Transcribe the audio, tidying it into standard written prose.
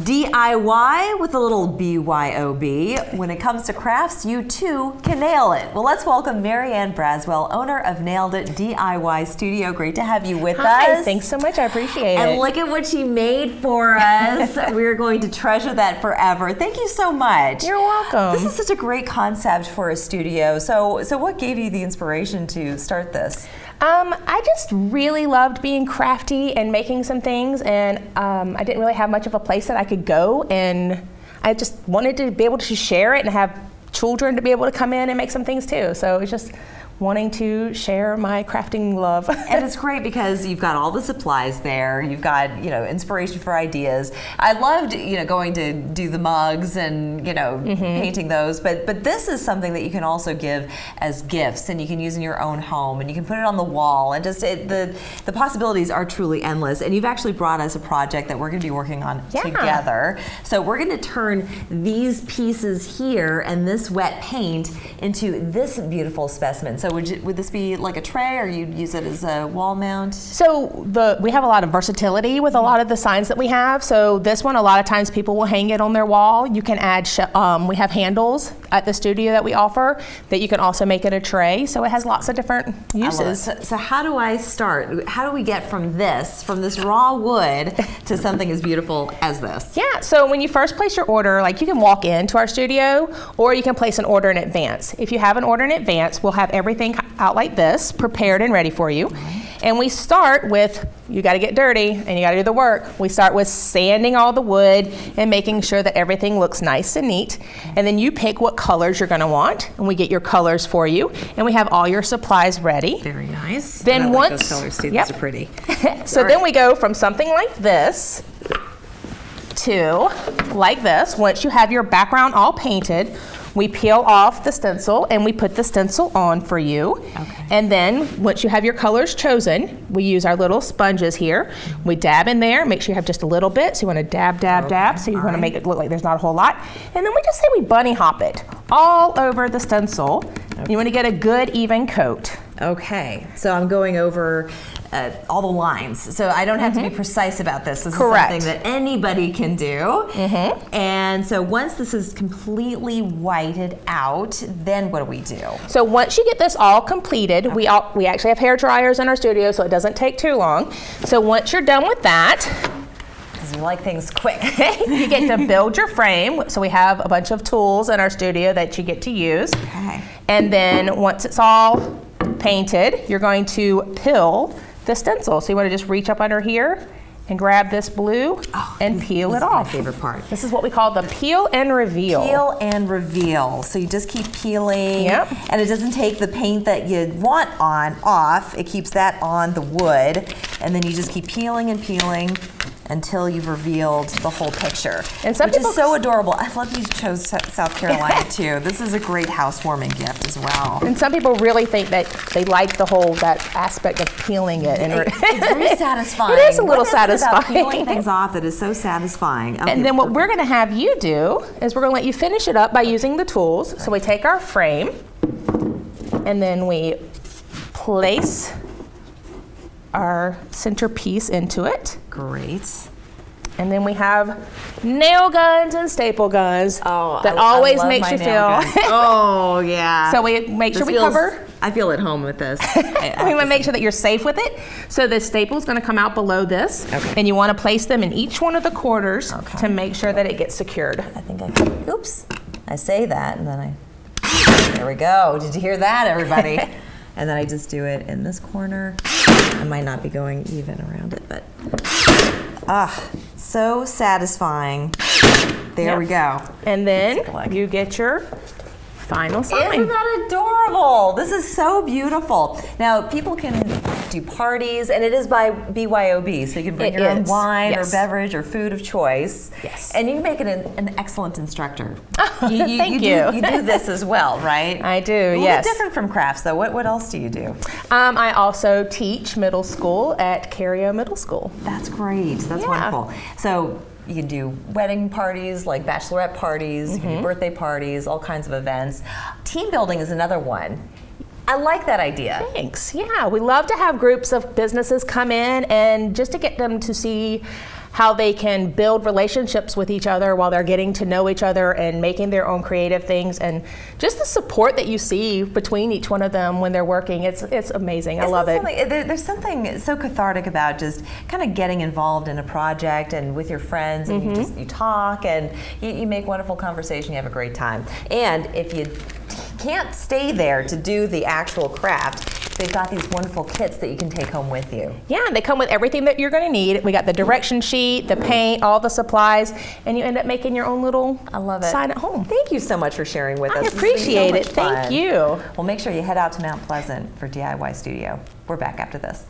DIY with a little BYOB. When it comes to crafts, you too can nail it. Well, let's welcome Mary Ann Braswell, owner of Nailed It DIY Studio. Great to have you with us. Thanks so much. I appreciate it. And look at what she made for us. We're going to treasure that forever. Thank you so much. You're welcome. This is such a great concept for a studio. So what gave you the inspiration to start this? I just really loved being crafty and making some things, and I didn't really have much of a place that I could go, and I just wanted to be able to share it and have children to be able to come in and make some things too. So it was just wanting to share my crafting love. And it's great because you've got all the supplies there. You've got, inspiration for ideas. I loved, going to do the mugs and, painting those. But this is something that you can also give as gifts, and you can use in your own home, and you can put it on the wall, and just the possibilities are truly endless. And you've actually brought us a project that we're going to be working on together. So we're going to turn these pieces here and this wet paint into this beautiful specimen. So would this be like a tray, or you'd use it as a wall mount? So we have a lot of versatility with a lot of the signs that we have. So this one, a lot of times people will hang it on their wall. You can add, we have handles at the studio that we offer that you can also make it a tray. So it has lots of different uses. So how do I start? How do we get from this raw wood to something as beautiful as this? Yeah, so when you first place your order, you can walk into our studio, or you can place an order in advance. If you have an order in advance, we'll have everything out like this, prepared and ready for you. And we start with, you got to get dirty and you got to do the work. We start with sanding all the wood and making sure that everything looks nice and neat. And then you pick what colors you're going to want, and we get your colors for you, and we have all your supplies ready. Very nice. Then I once like those colors too. Those are pretty. So then we go from something like this to like this. Once you have your background all painted, we peel off the stencil and we put the stencil on for you. Okay. And then once you have your colors chosen, we use our little sponges here. We dab in there, make sure you have just a little bit. So you want to dab, dab, dab. So you want to make it look like there's not a whole lot. And then we just say we bunny hop it all over the stencil. Okay. You want to get a good even coat. Okay, so I'm going over all the lines, so I don't have to be precise about this. This Correct. Is something that anybody can do. And so once this is completely whited out, then what do we do? So once you get this all completed, we actually have hair dryers in our studio, so it doesn't take too long. So once you're done with that, because we like things quick, you get to build your frame. So we have a bunch of tools in our studio that you get to use. Okay. And then once it's all painted, you're going to peel the stencil. So you want to just reach up under here and grab this blue and peel it off. This is my favorite part. This is what we call the peel and reveal. Peel and reveal. So you just keep peeling, and it doesn't take the paint that you want off. It keeps that on the wood, and then you just keep peeling and peeling until you've revealed the whole picture. And some which is so adorable. I love you chose South Carolina too. This is a great housewarming gift as well. And some people really think that they like that aspect of peeling it. And it's very satisfying. It is a little satisfying. About peeling things off that is so satisfying. Okay, and then what we're going to have you do is we're going to let you finish it up by using the tools. So we take our frame, and then we place our centerpiece into it. Great. And then we have nail guns and staple guns that always makes you feel. Oh, yeah. So we make sure we cover. I feel at home with this. We want to make sure that you're safe with it. So the staple is going to come out below this. Okay. And you want to place them in each one of the quarters to make sure that it gets secured. I think oops. I say that, and then there we go. Did you hear that, everybody? And then I just do it in this corner. I might not be going even around it, but so satisfying. There we go. And then you get your final sign. Isn't that adorable? This is so beautiful. Now, people can do parties, and it is by BYOB, so you can bring your own wine or beverage or food of choice. Yes. And you can make it an excellent instructor. Thank you. You do this as well, right? I do, yes. A yes. little different from crafts, though. What else do you do? I also teach middle school at Cario Middle School. That's great. That's wonderful. So you can do wedding parties, like bachelorette parties, you can do birthday parties, all kinds of events. Team building is another one. I like that idea. Thanks. Yeah, we love to have groups of businesses come in and just to get them to see how they can build relationships with each other while they're getting to know each other and making their own creative things, and just the support that you see between each one of them when they're working. It's amazing. I love it. There's something so cathartic about just kind of getting involved in a project and with your friends, and you talk and you make wonderful conversation. You have a great time. And if you can't stay there to do the actual craft, they've got these wonderful kits that you can take home with you. Yeah, they come with everything that you're going to need. We got the direction sheet, the paint, all the supplies, and you end up making your own little sign at home. Thank you so much for sharing with us. I appreciate it. Thank you. Well, make sure you head out to Mount Pleasant for DIY Studio. We're back after this.